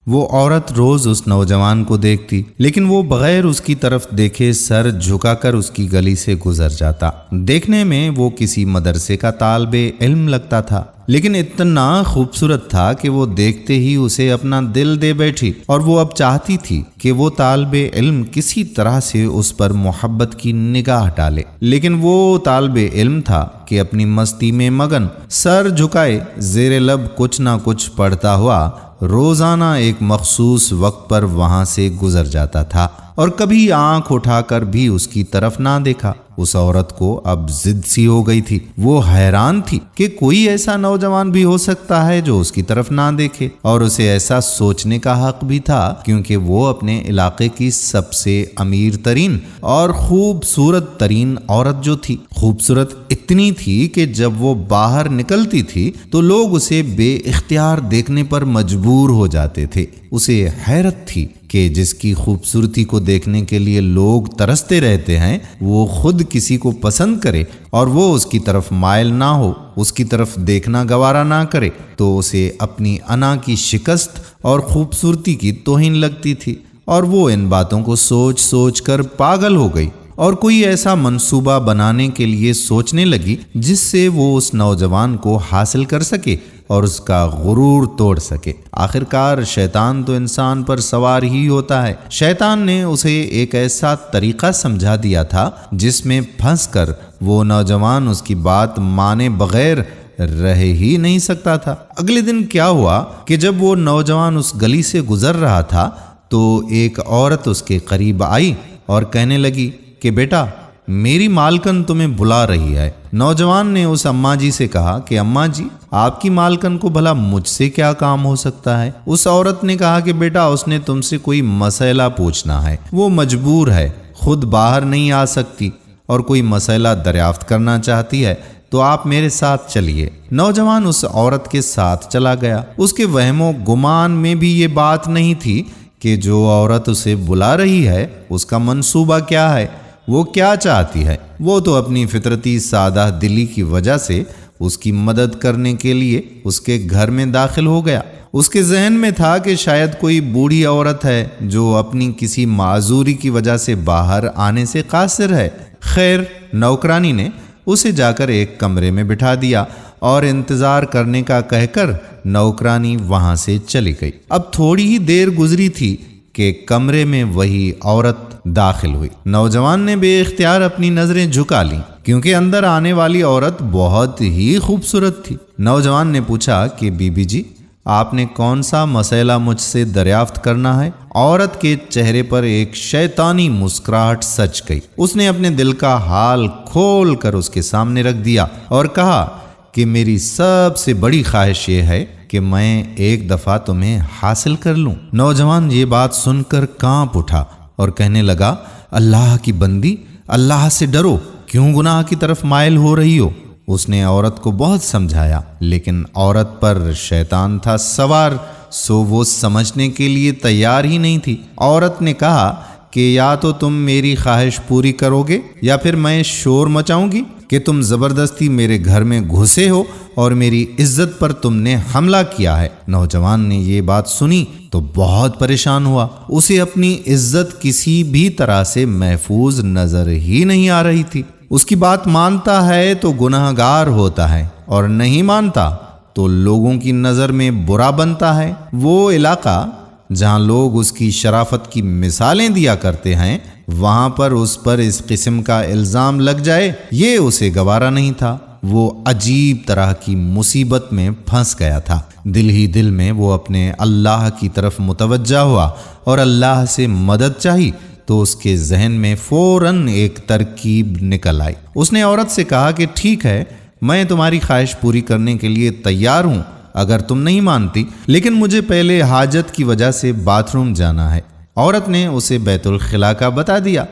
وہ عورت روز اس نوجوان کو دیکھتی، لیکن وہ بغیر اس کی طرف دیکھے سر جھکا کر اس کی گلی سے گزر جاتا۔ دیکھنے میں وہ کسی مدرسے کا طالب علم لگتا تھا، لیکن اتنا خوبصورت تھا کہ وہ دیکھتے ہی اسے اپنا دل دے بیٹھی، اور وہ اب چاہتی تھی کہ وہ طالب علم کسی طرح سے اس پر محبت کی نگاہ ڈالے۔ لیکن وہ طالب علم تھا کہ اپنی مستی میں مگن، سر جھکائے زیر لب کچھ نہ کچھ پڑھتا ہوا روزانہ ایک مخصوص وقت پر وہاں سے گزر جاتا تھا، اور کبھی آنکھ اٹھا کر بھی اس کی طرف نہ دیکھا۔ اس عورت کو اب ضد سی ہو گئی تھی۔ وہ حیران تھی کہ کوئی ایسا نوجوان بھی ہو سکتا ہے جو اس کی طرف نہ دیکھے، اور اسے ایسا سوچنے کا حق بھی تھا کیونکہ وہ اپنے علاقے کی سب سے امیر ترین اور خوبصورت ترین عورت جو تھی، خوبصورت اتنی تھی کہ جب وہ باہر نکلتی تھی تو لوگ اسے بے اختیار دیکھنے پر مجبور ہو جاتے تھے۔ اسے حیرت تھی کہ جس کی خوبصورتی کو دیکھنے کے لیے لوگ ترستے رہتے ہیں، وہ خود کسی کو پسند کرے اور وہ اس کی طرف مائل نہ ہو، اس کی طرف دیکھنا گوارا نہ کرے، تو اسے اپنی انا کی شکست اور خوبصورتی کی توہین لگتی تھی، اور وہ ان باتوں کو سوچ سوچ کر پاگل ہو گئی، اور کوئی ایسا منصوبہ بنانے کے لیے سوچنے لگی جس سے وہ اس نوجوان کو حاصل کر سکے اور اس کا غرور توڑ سکے۔ آخرکار شیطان تو انسان پر سوار ہی ہوتا ہے۔ شیطان نے اسے ایک ایسا طریقہ سمجھا دیا تھا جس میں پھنس کر وہ نوجوان اس کی بات مانے بغیر رہ ہی نہیں سکتا تھا۔ اگلے دن کیا ہوا کہ جب وہ نوجوان اس گلی سے گزر رہا تھا تو ایک عورت اس کے قریب آئی اور کہنے لگی کہ بیٹا، میری مالکن تمہیں بلا رہی ہے۔ نوجوان نے اس اماں جی سے کہا کہ اماں جی، آپ کی مالکن کو بھلا مجھ سے کیا کام ہو سکتا ہے؟ اس عورت نے کہا کہ بیٹا، اس نے تم سے کوئی مسئلہ پوچھنا ہے، وہ مجبور ہے، خود باہر نہیں آ سکتی اور کوئی مسئلہ دریافت کرنا چاہتی ہے، تو آپ میرے ساتھ چلیے۔ نوجوان اس عورت کے ساتھ چلا گیا۔ اس کے وہم و گمان میں بھی یہ بات نہیں تھی کہ جو عورت اسے بلا رہی ہے اس کا منصوبہ کیا ہے، وہ کیا چاہتی ہے۔ وہ تو اپنی فطرتی سادہ دلی کی وجہ سے اس کی مدد کرنے کے لیے اس کے گھر میں داخل ہو گیا۔ اس کے ذہن میں تھا کہ شاید کوئی بوڑھی عورت ہے جو اپنی کسی معذوری کی وجہ سے باہر آنے سے قاصر ہے۔ خیر، نوکرانی نے اسے جا کر ایک کمرے میں بٹھا دیا اور انتظار کرنے کا کہہ کر نوکرانی وہاں سے چلی گئی۔ اب تھوڑی ہی دیر گزری تھی کہ کمرے میں وہی عورت داخل ہوئی۔ نوجوان نے بے اختیار اپنی نظریں جھکا لیں کیونکہ اندر آنے والی عورت بہت ہی خوبصورت تھی۔ نوجوان نے پوچھا کہ بی بی جی، آپ نے کون سا مسئلہ مجھ سے دریافت کرنا ہے؟ عورت کے چہرے پر ایک شیطانی مسکراہٹ سج گئی۔ اس نے اپنے دل کا حال کھول کر اس کے سامنے رکھ دیا اور کہا کہ میری سب سے بڑی خواہش یہ ہے کہ میں ایک دفعہ تمہیں حاصل کر لوں۔ نوجوان یہ بات سن کر کانپ اٹھا اور کہنے لگا، اللہ کی بندی، اللہ سے ڈرو، کیوں گناہ کی طرف مائل ہو رہی ہو؟ اس نے عورت کو بہت سمجھایا، لیکن عورت پر شیطان تھا سوار، سو وہ سمجھنے کے لیے تیار ہی نہیں تھی۔ عورت نے کہا کہ یا تو تم میری خواہش پوری کرو گے یا پھر میں شور مچاؤں گی کہ تم زبردستی میرے گھر میں گھسے ہو اور میری عزت پر تم نے حملہ کیا ہے۔ نوجوان نے یہ بات سنی تو بہت پریشان ہوا۔ اسے اپنی عزت کسی بھی طرح سے محفوظ نظر ہی نہیں آ رہی تھی۔ اس کی بات مانتا ہے تو گناہ گار ہوتا ہے، اور نہیں مانتا تو لوگوں کی نظر میں برا بنتا ہے۔ وہ علاقہ جہاں لوگ اس کی شرافت کی مثالیں دیا کرتے ہیں، وہاں پر اس پر اس قسم کا الزام لگ جائے، یہ اسے گوارا نہیں تھا۔ وہ عجیب طرح کی مصیبت میں پھنس گیا تھا۔ دل ہی دل میں وہ اپنے اللہ کی طرف متوجہ ہوا اور اللہ سے مدد چاہی تو اس کے ذہن میں فوراً ایک ترکیب نکل آئی۔ اس نے عورت سے کہا کہ ٹھیک ہے، میں تمہاری خواہش پوری کرنے کے لیے تیار ہوں اگر تم نہیں مانتی، لیکن مجھے پہلے حاجت کی وجہ سے باتھ روم جانا ہے۔ عورت نے اسے بیت الخلا کا بتا دیا۔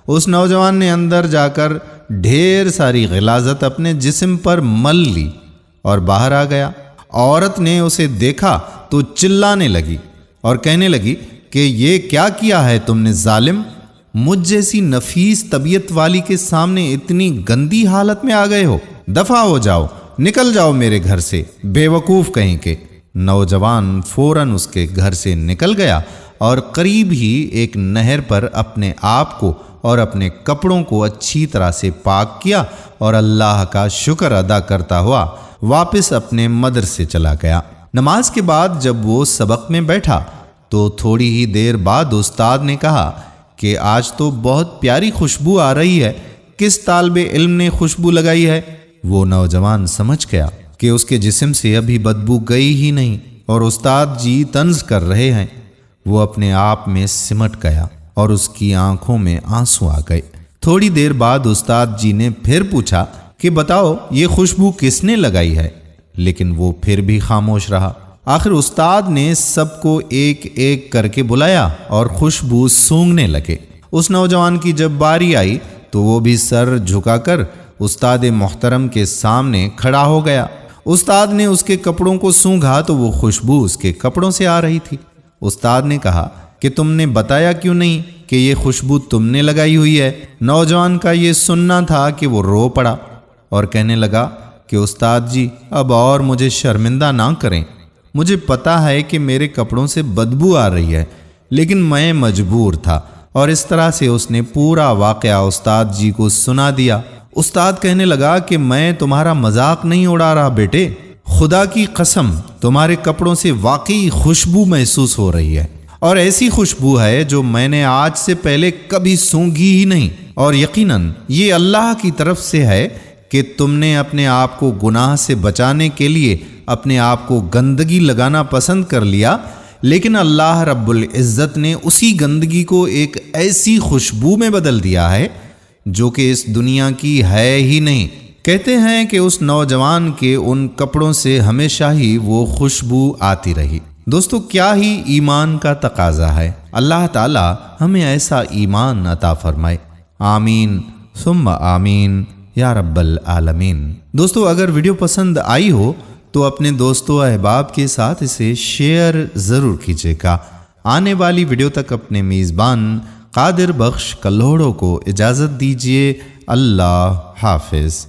اس نوجوان نے اندر جا کر ڈھیر ساری غلاظت اپنے جسم پر مل لی اور باہر آ گیا۔ عورت نے اسے دیکھا تو چلانے لگی اور کہنے لگی کہ یہ کیا کیا ہے تم نے ظالم؟ مجھ جیسی نفیس طبیعت والی کے سامنے اتنی گندی حالت میں آ گئے ہو؟ دفع ہو جاؤ، نکل جاؤ میرے گھر سے، بے وقوف کہیں کے۔ نوجوان فوراً اس کے گھر سے نکل گیا اور قریب ہی ایک نہر پر اپنے آپ کو اور اپنے کپڑوں کو اچھی طرح سے پاک کیا اور اللہ کا شکر ادا کرتا ہوا واپس اپنے مدرسے چلا گیا۔ نماز کے بعد جب وہ سبق میں بیٹھا تو تھوڑی ہی دیر بعد استاد نے کہا کہ آج تو بہت پیاری خوشبو آ رہی ہے، کس طالب علم نے خوشبو لگائی ہے؟ وہ نوجوان سمجھ گیا کہ اس کے جسم سے ابھی بدبو گئی ہی نہیں اور استاد جی طنز کر رہے ہیں۔ وہ اپنے آپ میں سمٹ گیا اور اس کی آنکھوں میں آنسو آ گئے۔ تھوڑی دیر بعد استاد جی نے پھر پوچھا کہ بتاؤ یہ خوشبو کس نے لگائی ہے؟ لیکن وہ پھر بھی خاموش رہا۔ آخر استاد نے سب کو ایک ایک کر کے بلایا اور خوشبو سونگھنے لگے۔ اس نوجوان کی جب باری آئی تو وہ بھی سر جھکا کر استاد محترم کے سامنے کھڑا ہو گیا۔ استاد نے اس کے کپڑوں کو سونگھا تو وہ خوشبو اس کے کپڑوں سے آ رہی تھی۔ استاد نے کہا کہ تم نے بتایا کیوں نہیں کہ یہ خوشبو تم نے لگائی ہوئی ہے؟ نوجوان کا یہ سننا تھا کہ وہ رو پڑا اور کہنے لگا کہ استاد جی اب اور مجھے شرمندہ نہ کریں، مجھے پتا ہے کہ میرے کپڑوں سے بدبو آ رہی ہے لیکن میں مجبور تھا، اور اس طرح سے اس نے پورا واقعہ استاد جی کو سنا دیا۔ استاد کہنے لگا کہ میں تمہارا مذاق نہیں اڑا رہا بیٹے، خدا کی قسم تمہارے کپڑوں سے واقعی خوشبو محسوس ہو رہی ہے، اور ایسی خوشبو ہے جو میں نے آج سے پہلے کبھی سونگھی ہی نہیں، اور یقیناً یہ اللہ کی طرف سے ہے کہ تم نے اپنے آپ کو گناہ سے بچانے کے لیے اپنے آپ کو گندگی لگانا پسند کر لیا، لیکن اللہ رب العزت نے اسی گندگی کو ایک ایسی خوشبو میں بدل دیا ہے جو کہ اس دنیا کی ہے ہی نہیں۔ کہتے ہیں کہ اس نوجوان کے ان کپڑوں سے ہمیشہ ہی وہ خوشبو آتی رہی۔ دوستو کیا ہی ایمان کا تقاضا ہے، اللہ تعالی ہمیں ایسا ایمان عطا فرمائے، آمین ثم آمین یا رب العالمین۔ دوستو اگر ویڈیو پسند آئی ہو تو اپنے دوستوں احباب کے ساتھ اسے شیئر ضرور کیجیے گا۔ آنے والی ویڈیو تک اپنے میزبان قادر بخش کلوڑوں کو اجازت دیجیے۔ اللہ حافظ۔